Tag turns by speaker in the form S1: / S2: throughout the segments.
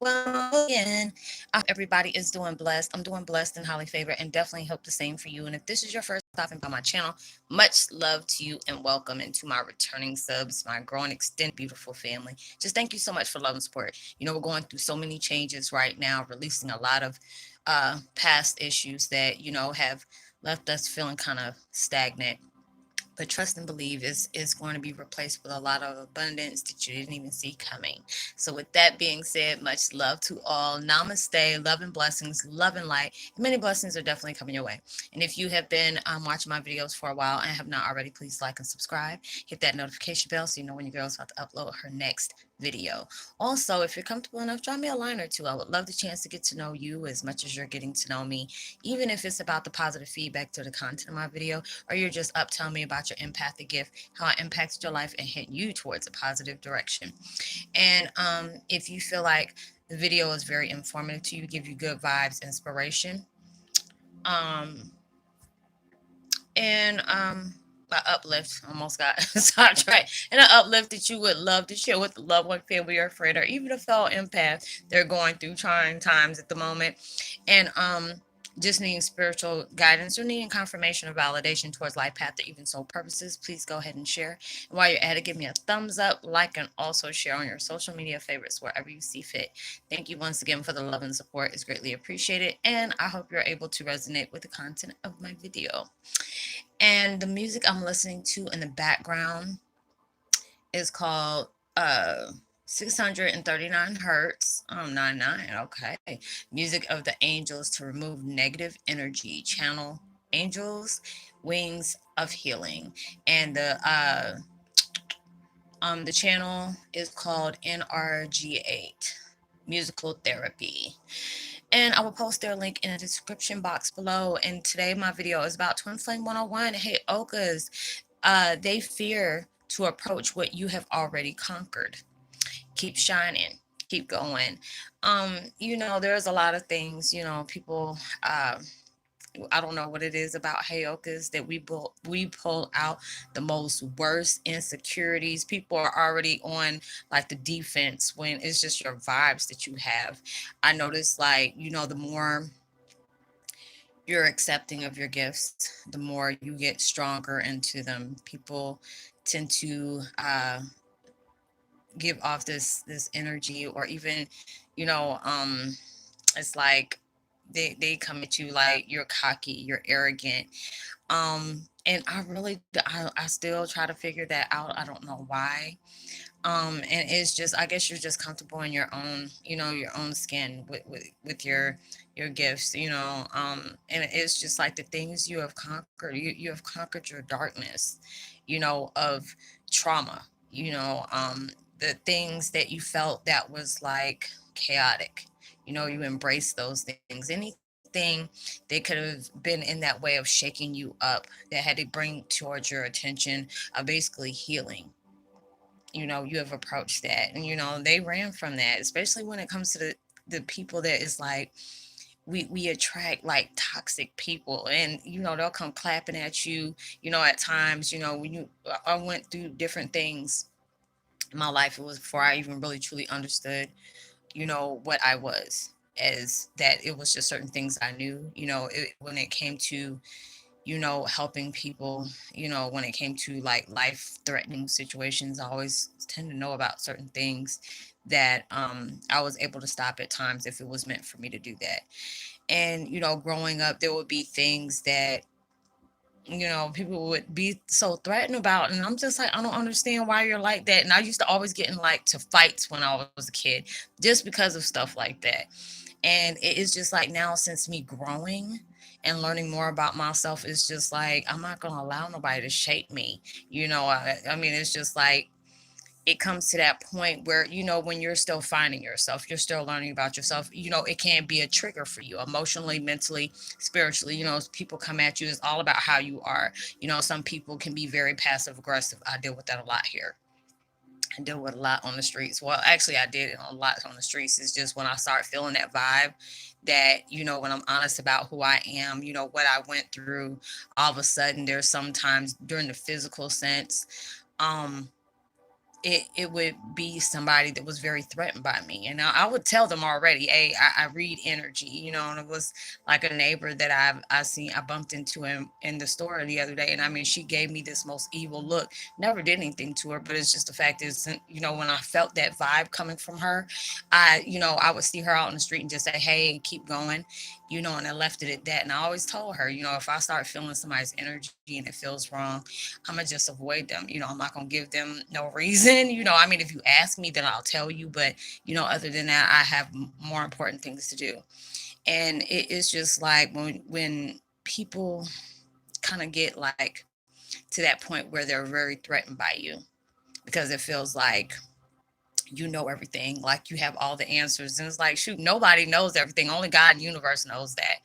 S1: Well, again, I hope everybody is doing blessed. I'm doing blessed and highly favored, and definitely hope the same for you. And if this is your first time stopping by my channel, much love to you and welcome. And to my returning subs, my growing, extended, beautiful family. Just thank you so much for love and support. We're going through so many changes right now, releasing a lot of past issues that, have left us feeling kind of stagnant, but trust and believe is going to be replaced with a lot of abundance that you didn't even see coming. So with that being said, much love to all. Namaste, love and blessings, love and light. Many blessings are definitely coming your way. And if you have been watching my videos for a while and have not already, please like and subscribe. Hit that notification bell so you know when your girl's about to upload her next video. Also, if you're comfortable enough, drop me a line or two. I would love the chance to get to know you as much as you're getting to know me, even if it's about the positive feedback to the content of my video, or you're just up telling me about your empathic gift, how it impacted your life and hit you towards a positive direction. And if you feel like the video is very informative to you, give you good vibes, inspiration, um, and my uplift almost got sidetracked, and an uplift that you would love to share with the loved one, family, or friend, or even a fellow empath. They're going through trying times at the moment, and just needing spiritual guidance or needing confirmation or validation towards life path or even soul purposes, please go ahead and share. And while you're at it, give me a thumbs up, like, and also share on your social media favorites wherever you see fit. Thank you once again for the love and support. It's greatly appreciated, and I hope you're able to resonate with the content of my video. And the music I'm listening to in the background is called 639 hertz 99. Okay, music of the angels to remove negative energy, channel angels wings of healing. And the channel is called NRG8 musical therapy, and I will post their link in the description box below. And today my video is about Twin Flame 101. Hey, Okas, they fear to approach what you have already conquered. Keep shining, keep going. There's a lot of things, people, I don't know what it is about Heyokas that we pull out the most worst insecurities. People are already on like the defense when it's just your vibes that you have. I notice, like, the more you're accepting of your gifts, the more you get stronger into them. People tend to give off this energy, or even, you know, um, it's like they come at you like you're cocky, you're arrogant. And I still try to figure that out. I don't know why. And it's just, I guess you're just comfortable in your own, your own skin with your gifts, and it's just like the things you have conquered. You have conquered your darkness, of trauma, the things that you felt that was like chaotic. You embrace those things. Anything that could have been in that way of shaking you up, that had to bring towards your attention of basically healing. You have approached that, and they ran from that, especially when it comes to the people that is like, we attract like toxic people, and they'll come clapping at you, at times, when I went through different things in my life. It was before I even really truly understood, what I was, as that it was just certain things I knew, when it came to, helping people, when it came to like life threatening situations. I always tend to know about certain things that I was able to stop at times if it was meant for me to do that. And, growing up, there would be things that, people would be so threatened about. And I'm just like, I don't understand why you're like that. And I used to always get in like to fights when I was a kid, just because of stuff like that. And it is just like now, since me growing and learning more about myself, it's just like, I'm not going to allow nobody to shape me. I mean, it's just like, it comes to that point where, when you're still finding yourself, you're still learning about yourself, it can be a trigger for you emotionally, mentally, spiritually. People come at you, it's all about how you are. Some people can be very passive aggressive. I deal with that a lot here. I deal with a lot on the streets. Well, actually, I did it a lot on the streets. It's just when I start feeling that vibe, that, when I'm honest about who I am, what I went through, all of a sudden, there's sometimes during the physical sense, um, it would be somebody that was very threatened by me, and I would tell them already, hey, I read energy, and it was like a neighbor that I bumped into him in the store the other day, and I mean, she gave me this most evil look. Never did anything to her, but it's just the fact is, when I felt that vibe coming from her, I would see her out in the street and just say hey and keep going, and I left it at that. And I always told her, if I start feeling somebody's energy and it feels wrong, I'm gonna just avoid them. I'm not gonna give them no reason. I mean, if you ask me, then I'll tell you. But other than that, I have more important things to do. And it's just like when people kind of get like to that point where they're very threatened by you because it feels like everything, like you have all the answers, and it's like, shoot, nobody knows everything, only God and universe knows that.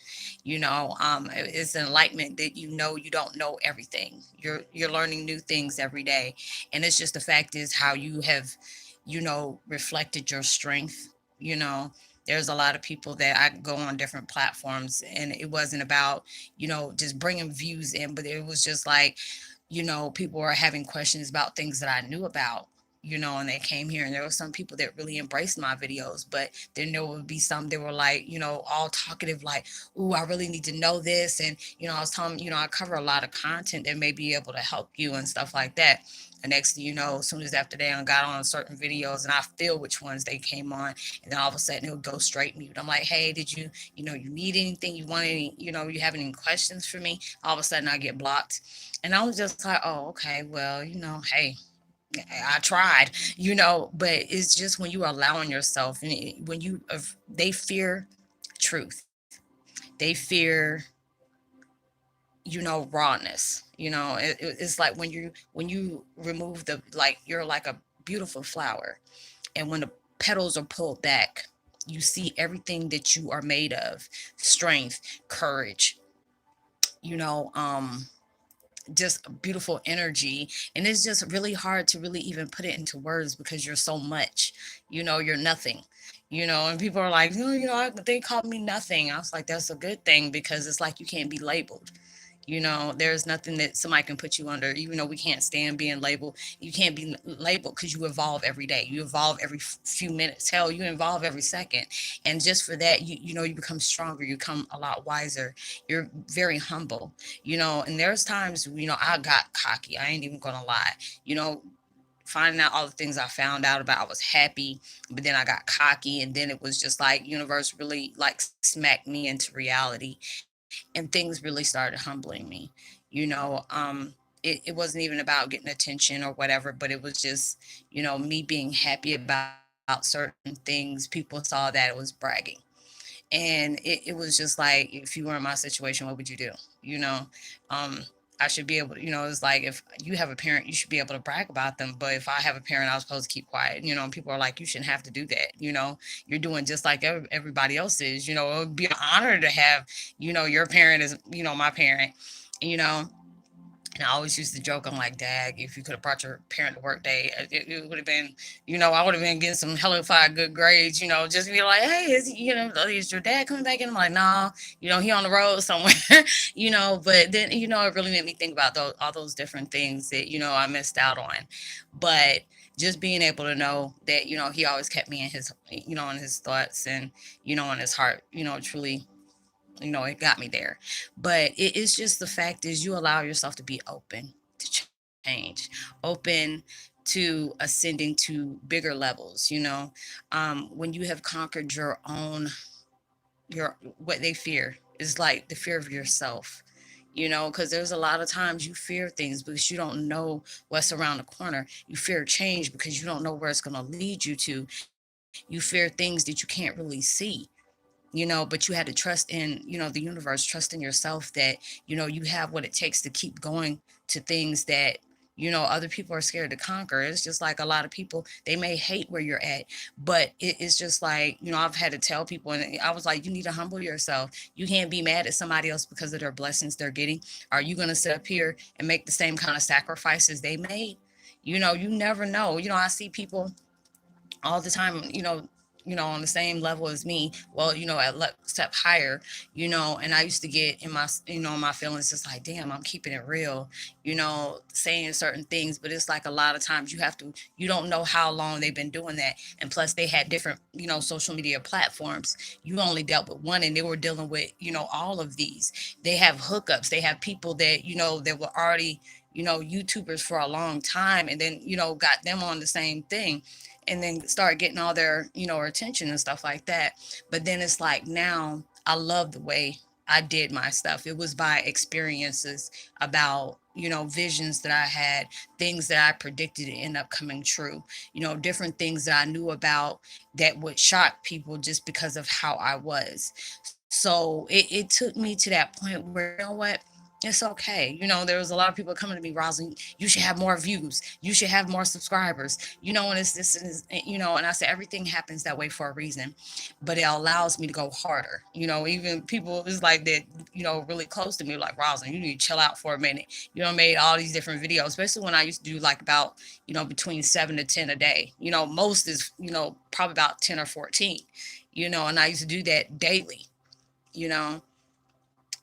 S1: It's enlightenment that you don't know everything. You're learning new things every day, and it's just the fact is how you have reflected your strength. There's a lot of people that I go on different platforms, and it wasn't about just bringing views in, but it was just like, people are having questions about things that I knew about, and they came here, and there were some people that really embraced my videos, but then there would be some that were like, all talkative, like, ooh, I really need to know this. And, I was telling them, I cover a lot of content that may be able to help you and stuff like that. And next thing you know, as soon as after they got on certain videos and I feel which ones they came on, and then all of a sudden it would go straight mute. I'm like, hey, did you, you need anything? You want any, you have any questions for me? All of a sudden I get blocked. And I was just like, oh, okay, well, hey, I tried, but it's just when you are allowing yourself, and when they fear truth, they fear, rawness. It's like when you remove you're like a beautiful flower, and when the petals are pulled back, you see everything that you are made of: strength, courage, you know, um, just beautiful energy. And it's just really hard to really even put it into words because you're so much. You're nothing. And people are like, no, they called me nothing. I was like, that's a good thing, because it's like you can't be labeled. There's nothing that somebody can put you under. Even though we can't stand being labeled, you can't be labeled, because you evolve every day. You evolve every few minutes. Hell, you evolve every second. And just for that, you become stronger. You become a lot wiser. You're very humble. And there's times, I got cocky. I ain't even gonna lie. Finding out all the things I found out about, I was happy, but then I got cocky, and then it was just like universe really like smacked me into reality, and things really started humbling me. You know, um, it wasn't even about getting attention or whatever, but it was just, me being happy about certain things. People saw that it was bragging. And it was just like, if you were in my situation, what would you do? You know, um, I should be able to, it's like, if you have a parent, you should be able to brag about them. But if I have a parent, I was supposed to keep quiet, and people are like, you shouldn't have to do that. You're doing just like everybody else is. It would be an honor to have, your parent is, my parent, you know. And I always used to joke, I'm like, Dag, if you could have brought your parent to work day, it would have been, I would have been getting some hellified good grades, just be like, hey, is your dad coming back in? I'm like, nah, he on the road somewhere, but then, it really made me think about all those different things that, I missed out on. But just being able to know that, he always kept me in his thoughts, and, in his heart, truly, it got me there. But it is just the fact is, you allow yourself to be open to change, open to ascending to bigger levels. When you have conquered your what they fear is like the fear of yourself. Because there's a lot of times you fear things because you don't know what's around the corner. You fear change because you don't know where it's going to lead you to. You fear things that you can't really see, but you had to trust in, the universe, trust in yourself that, you have what it takes to keep going to things that, other people are scared to conquer. It's just like a lot of people, they may hate where you're at, but it's just like, I've had to tell people, and I was like, you need to humble yourself. You can't be mad at somebody else because of their blessings they're getting. Are you going to sit up here and make the same kind of sacrifices they made? You never know. I see people all the time, on the same level as me. Well, at step higher, and I used to get in my feelings, just like, damn, I'm keeping it real, saying certain things. But it's like a lot of times you don't know how long they've been doing that. And plus they had different, social media platforms. You only dealt with one, and they were dealing with, all of these. They have hookups. They have people that, that were already, YouTubers for a long time, and then, got them on the same thing, and then start getting all their, attention and stuff like that. But then it's like, now I love the way I did my stuff. It was by experiences, about, visions that I had, things that I predicted to end up coming true, different things that I knew about that would shock people just because of how I was. So it took me to that point where, what, it's okay. There was a lot of people coming to me, Roslyn, you should have more views. You should have more subscribers. And it's this, and I said, everything happens that way for a reason, but it allows me to go harder. Even people is like that, really close to me, like, Roslyn, you need to chill out for a minute. Made all these different videos, especially when I used to do like about, between 7 to 10 a day. Most is, probably about 10 or 14, and I used to do that daily, you know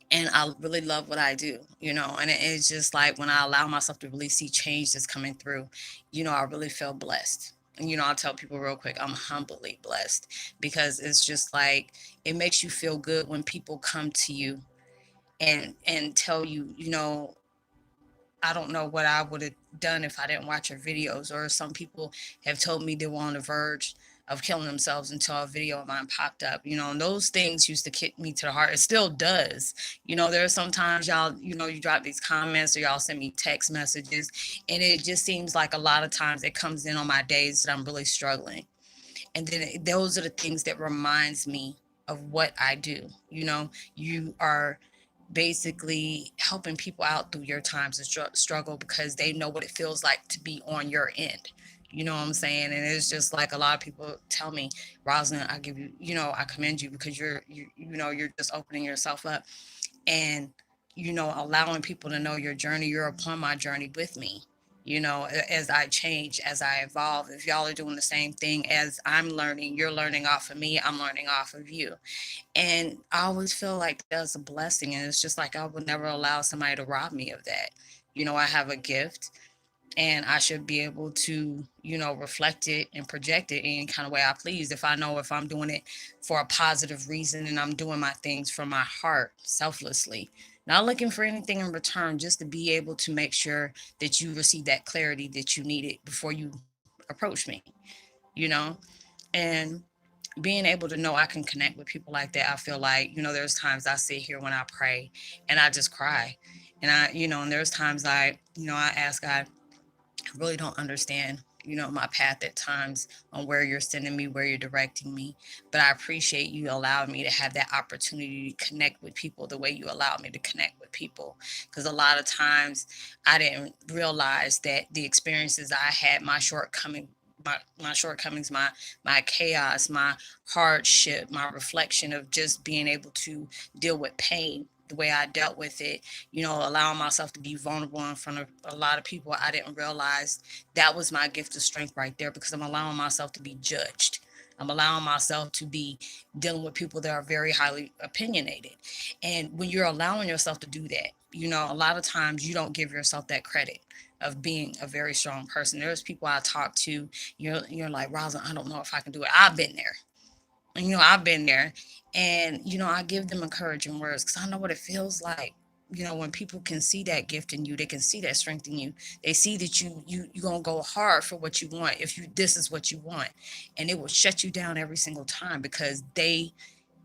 S1: and I really love what I do, and it's just like, when I allow myself to really see change that's coming through, I really feel blessed. And I'll tell people real quick, I'm humbly blessed, because it's just like, it makes you feel good when people come to you and tell you, I don't know what I would have done if I didn't watch your videos. Or some people have told me they were on the verge of killing themselves until a video of mine popped up. And those things used to kick me to the heart. It still does. There are sometimes y'all, you drop these comments, or y'all send me text messages, and it just seems like a lot of times it comes in on my days that I'm really struggling. And then those are the things that reminds me of what I do. You are basically helping people out through your times of struggle, because they know what it feels like to be on your end. You know what I'm saying? And it's just like, a lot of people tell me, Rosalind, I give you, I commend you, because you're just opening yourself up, and allowing people to know your journey. You're upon my journey with me, as I change, as I evolve. If y'all are doing the same thing as I'm learning, you're learning off of me, I'm learning off of you. And I always feel like that's a blessing. And it's just like, I would never allow somebody to rob me of that. I have a gift, and I should be able to, reflect it and project it in any kind of way I please. If I know, if I'm doing it for a positive reason, and I'm doing my things from my heart, selflessly, not looking for anything in return, just to be able to make sure that you receive that clarity that you needed before you approach me, you know? And being able to know I can connect with people like that, I feel like, there's times I sit here when I pray, and I just cry. And there's times I ask God, I really don't understand, my path at times, on where you're sending me, where you're directing me. But I appreciate you allowing me to have that opportunity to connect with people the way you allowed me to connect with people. Because a lot of times I didn't realize that the experiences I had, my shortcomings, my chaos, my hardship, my reflection of just being able to deal with pain the way I dealt with it, allowing myself to be vulnerable in front of a lot of people. I didn't realize that was my gift of strength right there, because I'm allowing myself to be judged. I'm allowing myself to be dealing with people that are very highly opinionated. And when you're allowing yourself to do that, a lot of times you don't give yourself that credit of being a very strong person. There's people I talk to, you're like, Rosalind, I don't know if I can do it. I've been there. I've been there. And I give them encouraging words, because I know what it feels like. When people can see that gift in you, they can see that strength in you. They see that you gonna go hard for what you want, if you this is what you want. And it will shut you down every single time, because they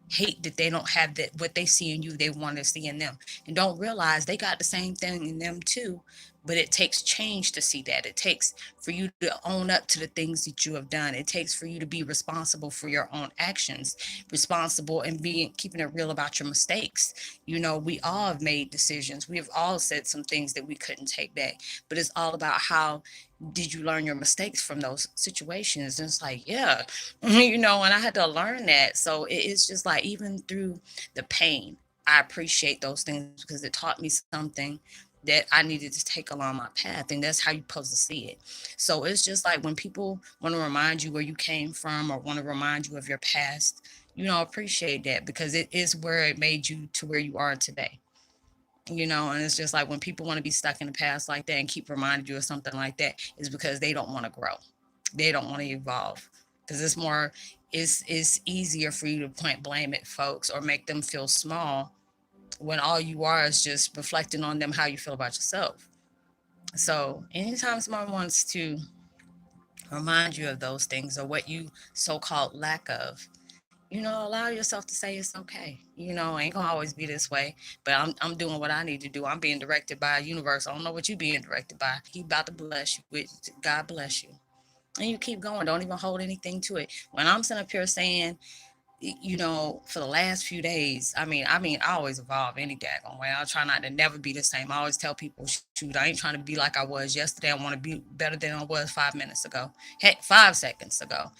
S1: hate that they don't have that what they see in you, they want to see in them, and don't realize they got the same thing in them too. But it takes change to see that. It takes for you to own up to the things that you have done. It takes for you to be responsible for your own actions, responsible, and being keeping it real about your mistakes. We all have made decisions, we have all said some things that we couldn't take back, but it's all about how did you learn your mistakes from those situations. And it's like, yeah, and I had to learn that. So it's just like, even through the pain, I appreciate those things, because it taught me something that I needed to take along my path. And that's how you're supposed to see it. So it's just like when people want to remind you where you came from or want to remind you of your past, appreciate that because it is where it made you to where you are today. And it's just like when people want to be stuck in the past like that and keep reminding you of something like that is because they don't want to grow. They don't want to evolve. Because it's easier for you to point blame at folks or make them feel small when all you are is just reflecting on them how you feel about yourself. So anytime someone wants to remind you of those things or what you so-called lack of, allow yourself to say it's okay. Ain't gonna always be this way, but I'm doing what I need to do. I'm being directed by a universe. I don't know what you being directed by. He about to bless you with God bless you. And you keep going. Don't even hold anything to it. When I'm sitting up here saying for the last few days, I always evolve any daggone way. I try not to never be the same. I always tell people, shoot, I ain't trying to be like I was yesterday. I want to be better than I was 5 minutes ago. Heck, 5 seconds ago.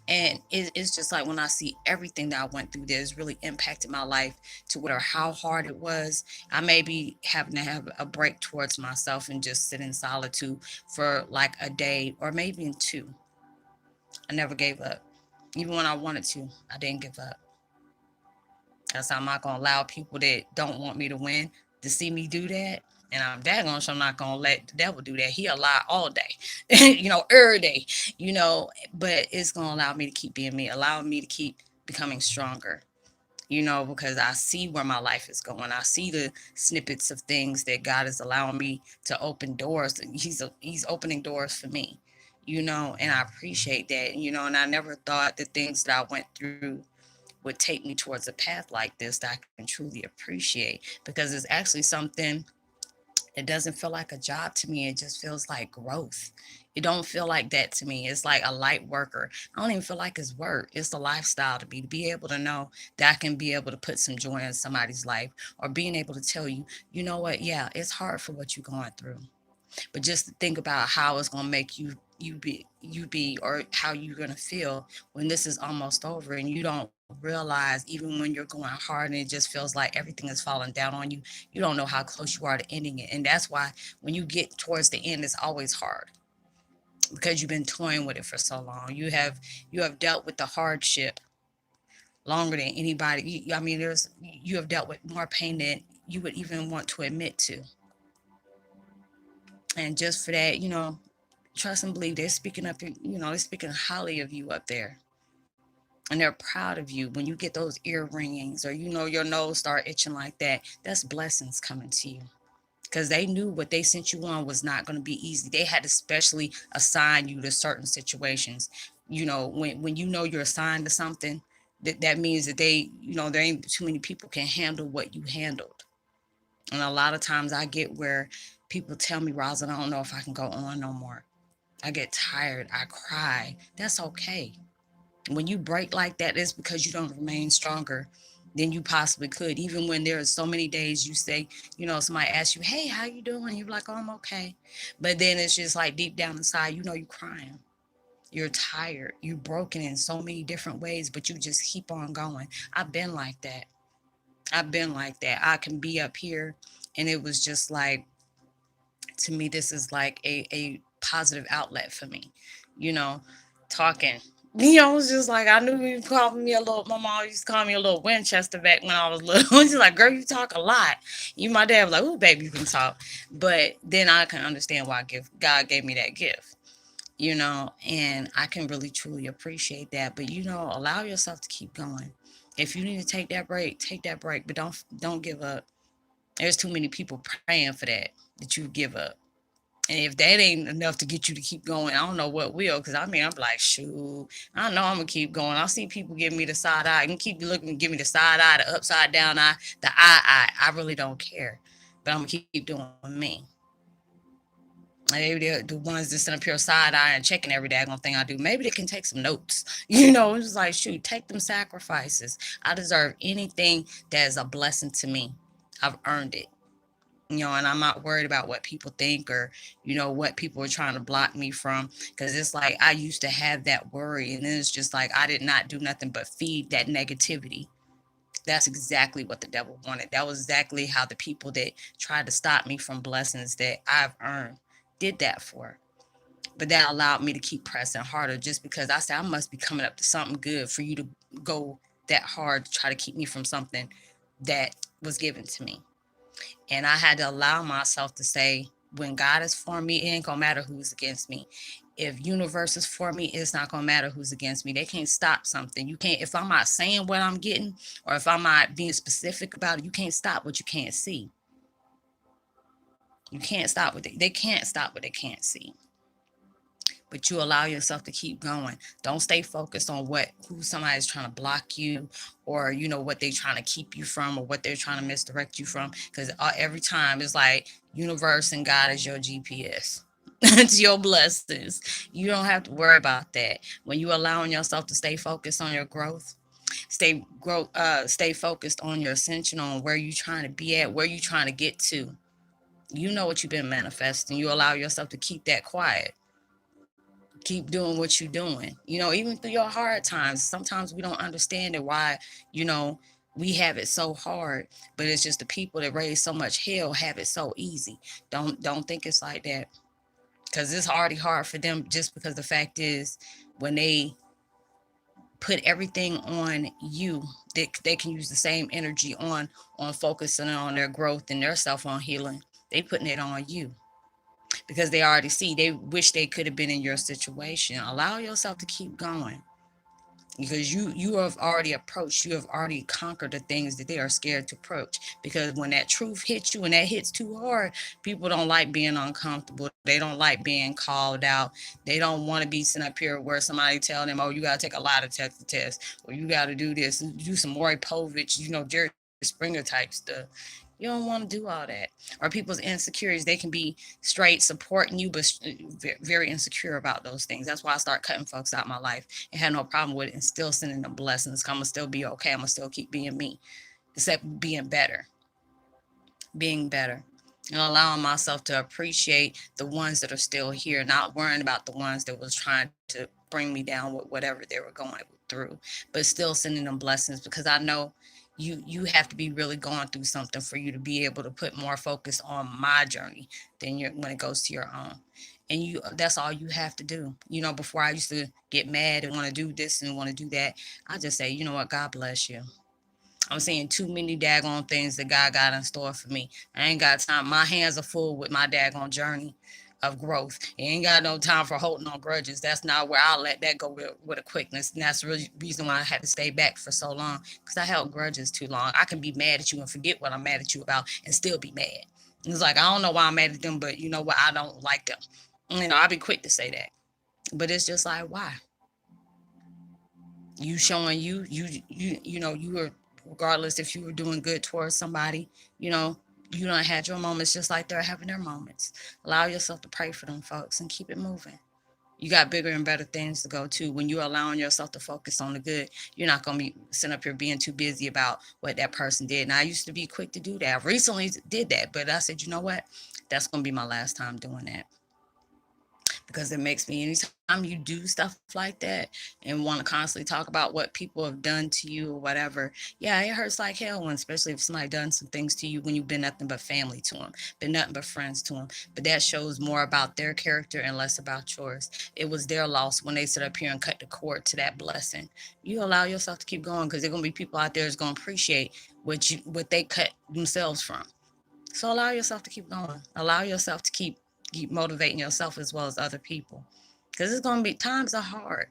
S1: And it's just like when I see everything that I went through that has really impacted my life to whatever how hard it was, I may be having to have a break towards myself and just sit in solitude for like a day or maybe in two. I never gave up. Even when I wanted to, I didn't give up. That's how I'm not gonna allow people that don't want me to win to see me do that. And I'm daggone sure I'm not gonna let the devil do that. He'll lie all day, every day, but it's gonna allow me to keep being me, allowing me to keep becoming stronger, because I see where my life is going. I see the snippets of things that God is allowing me to open doors. He's opening doors for me, and I appreciate that, and I never thought the things that I went through would take me towards a path like this that I can truly appreciate because it's actually something. It doesn't feel like a job to me. It just feels like growth. It don't feel like that to me. It's like a light worker. I don't even feel like it's work. It's a lifestyle to be able to know that I can be able to put some joy in somebody's life or being able to tell you, you know what? Yeah, it's hard for what you're going through. But just to think about how it's gonna make you be or how you're gonna feel when this is almost over and you don't realize even when you're going hard and it just feels like everything is falling down on you, you don't know how close you are to ending it. And that's why when you get towards the end, it's always hard because you've been toying with it for so long. You have dealt with the hardship longer than anybody. You have dealt with more pain than you would even want to admit to. And just for that, trust and believe they're speaking up, they're speaking highly of you up there. And they're proud of you when you get those ear ringings or your nose start itching like that. That's blessings coming to you because they knew what they sent you on was not going to be easy. They had to specially assign you to certain situations. When you're assigned to something, that means that there ain't too many people can handle what you handled. And a lot of times I get where people tell me, Roslynn, I don't know if I can go on no more. I get tired. I cry. That's okay. When you break like that, it's because you don't remain stronger than you possibly could. Even when there are so many days you say, somebody asks you, hey, how you doing? You're like, oh, I'm okay. But then it's just like deep down inside, you're crying. You're tired. You're broken in so many different ways, but you just keep on going. I've been like that. I've been like that. I can be up here and it was just like, to me, this is like a positive outlet for me, you know, talking. It was just like I knew you called me a little. My mom used to call me a little Winchester back when I was little. She's like, "Girl, you talk a lot." My dad was like, "Ooh, baby, you can talk." But then I can understand why God gave me that gift, and I can really truly appreciate that. But allow yourself to keep going. If you need to take that break, take that break. But don't give up. There's too many people praying for that you give up. And if that ain't enough to get you to keep going, I don't know what will. Because I'm like, shoot, I know I'm going to keep going. I see people giving me the side eye. You can keep looking and give me the side eye, the upside down eye, the eye. I really don't care. But I'm going to keep doing me. Maybe the ones that sit up here side eye and checking every daggone thing I do, maybe they can take some notes. It's just like, shoot, take them sacrifices. I deserve anything that is a blessing to me. I've earned it. And I'm not worried about what people think or, what people are trying to block me from. Because it's like I used to have that worry. And it's just like I did not do nothing but feed that negativity. That's exactly what the devil wanted. That was exactly how the people that tried to stop me from blessings that I've earned did that for. But that allowed me to keep pressing harder just because I said I must be coming up to something good for you to go that hard to try to keep me from something that was given to me. And I had to allow myself to say, when God is for me, it ain't gonna matter who's against me. If universe is for me, it's not gonna matter who's against me. They can't stop something. You can't, if I'm not saying what I'm getting, or if I'm not being specific about it, you can't stop what you can't see. You can't stop what they can't stop what they can't see. But you allow yourself to keep going. Don't stay focused on what who somebody's trying to block you, or what they're trying to keep you from, or what they're trying to misdirect you from. Because every time it's like universe and God is your GPS. It's your blessings. You don't have to worry about that when you allowing yourself to stay focused on your growth. Stay focused on your ascension, on where you trying to be at, where you trying to get to. You know what you've been manifesting. You allow yourself to keep that quiet. Keep doing what you're doing. Even through your hard times, sometimes we don't understand it, why, you know, we have it so hard, but it's just the people that raise so much hell have it so easy. Don't think it's like that, because it's already hard for them, just because the fact is, when they put everything on you, they can use the same energy on focusing on their growth and their self, on healing. They putting it on you because they already see, they wish they could have been in your situation. Allow yourself to keep going, because you have already approached, you have already conquered the things that they are scared to approach. Because when that truth hits you and that hits too hard, people don't like being uncomfortable. They don't like being called out. They don't want to be sitting up here where somebody tell them, oh, you got to take a lot of tests, or you got to do this, do some Maury Povich, Jerry Springer type stuff. You don't want to do all that. Or people's insecurities, they can be straight supporting you, but very insecure about those things. That's why I start cutting folks out of my life and had no problem with it, and still sending them blessings. I'm going to still be okay. I'm going to still keep being me, except being better, and allowing myself to appreciate the ones that are still here, not worrying about the ones that was trying to bring me down with whatever they were going through, but still sending them blessings, because I know you have to be really going through something for you to be able to put more focus on my journey than when it goes to your own. And that's all you have to do. Before, I used to get mad and want to do this and want to do that. I just say, you know what, God bless you. I'm seeing too many daggone things that God got in store for me. I ain't got time. My hands are full with my daggone journey of growth. I ain't got no time for holding on grudges. That's not where I'll let that go with a quickness. And that's the reason why I had to stay back for so long, because I held grudges too long. I can be mad at you and forget what I'm mad at you about and still be mad. And it's like, I don't know why I'm mad at them, but you know what? I don't like them. I'll be quick to say that. But it's just like, why? You showing you were, regardless if you were doing good towards somebody, you know you don't had your moments just like they're having their moments. Allow yourself to pray for them folks and keep it moving. You got bigger and better things to go to. When you're allowing yourself to focus on the good, you're not going to be sitting up here being too busy about what that person did. And I used to be quick to do that. I recently did that, but I said, you know what, that's going to be my last time doing that, because it makes me, anytime you do stuff like that and want to constantly talk about what people have done to you or whatever, yeah, it hurts like hell, when especially if somebody done some things to you when you've been nothing but family to them, been nothing but friends to them. But that shows more about their character and less about yours. It was their loss when they sit up here and cut the cord to that blessing. You allow yourself to keep going, because there's going to be people out there that's going to appreciate what they cut themselves from. So allow yourself to keep going. Allow yourself to keep motivating yourself as well as other people. Because it's going to be, times are hard.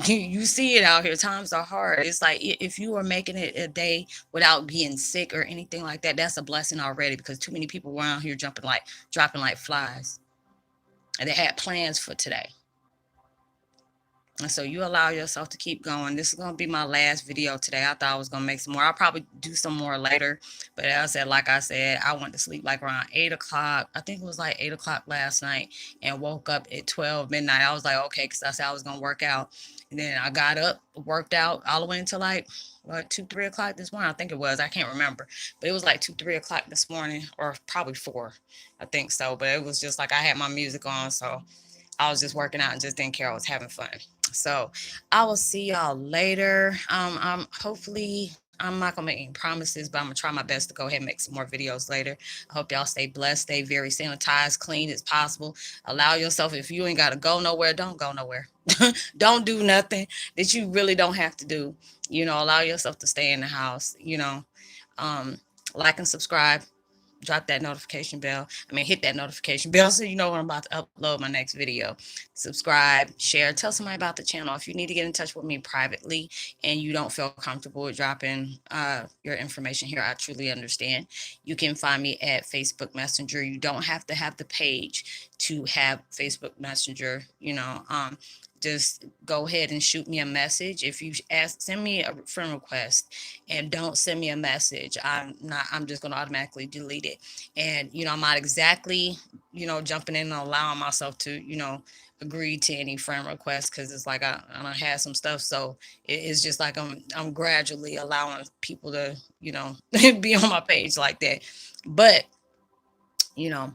S1: You see it out here. Times are hard. It's like, if you are making it a day without being sick or anything like that, that's a blessing already, because too many people were out here dropping like flies. And they had plans for today. And so you allow yourself to keep going. This is going to be my last video today. I thought I was going to make some more. I'll probably do some more later. But like I said, I went to sleep like around 8 o'clock. I think it was like 8 o'clock last night, and woke up at 12 midnight. I was like, okay, because I said I was going to work out. And then I got up, worked out all the way until like, what, 2, 3 o'clock this morning. I think it was. I can't remember. But it was like 2, 3 o'clock this morning, or probably 4. I think so. But it was just like I had my music on. So I was just working out and just didn't care. I was having fun. So I will see y'all later. I'm hopefully I'm not gonna make any promises, but I'm gonna try my best to go ahead and make some more videos later. I hope y'all stay blessed, stay very sanitized, clean as possible. Allow yourself, if you ain't gotta go nowhere, don't go nowhere. Don't do nothing that you really don't have to do. Allow yourself to stay in the house. Um, like and subscribe, drop that notification bell. Hit that notification bell so you know when I'm about to upload my next video. Subscribe, share, tell somebody about the channel. If you need to get in touch with me privately and you don't feel comfortable with dropping your information here, I truly understand. You can find me at Facebook Messenger. You don't have to have the page to have Facebook Messenger. Just go ahead and shoot me a message. If you send me a friend request and don't send me a message, I'm just going to automatically delete it. And I'm not exactly jumping in and allowing myself to agree to any friend requests, because it's like I don't have some stuff. So it's just like I'm gradually allowing people to be on my page like that. But you know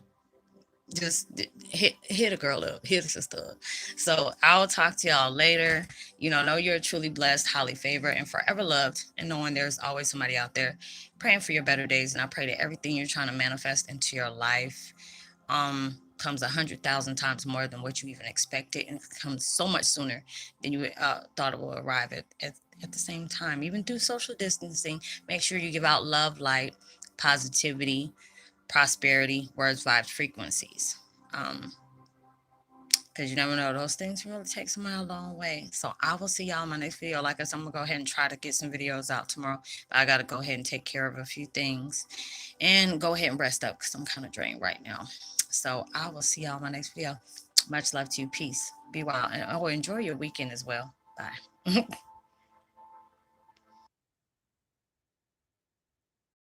S1: just hit a girl up, hit a sister up. So I'll talk to y'all later. Know you're truly blessed, highly favored, and forever loved, and knowing there's always somebody out there praying for your better days. And I pray that everything you're trying to manifest into your life comes 100,000 times more than what you even expected, and comes so much sooner than you thought it will arrive at the same time. Even through social distancing, make sure you give out love, light, positivity, prosperity, words, vibes, frequencies. Um, because you never know, those things can really take somebody a long way. So I will see y'all in my next video. Like I said, I'm gonna go ahead and try to get some videos out tomorrow, but I gotta go ahead and take care of a few things and go ahead and rest up because I'm kind of drained right now. So I will see y'all in my next video. Much love to you. Peace. Be wild. And enjoy your weekend as well. Bye.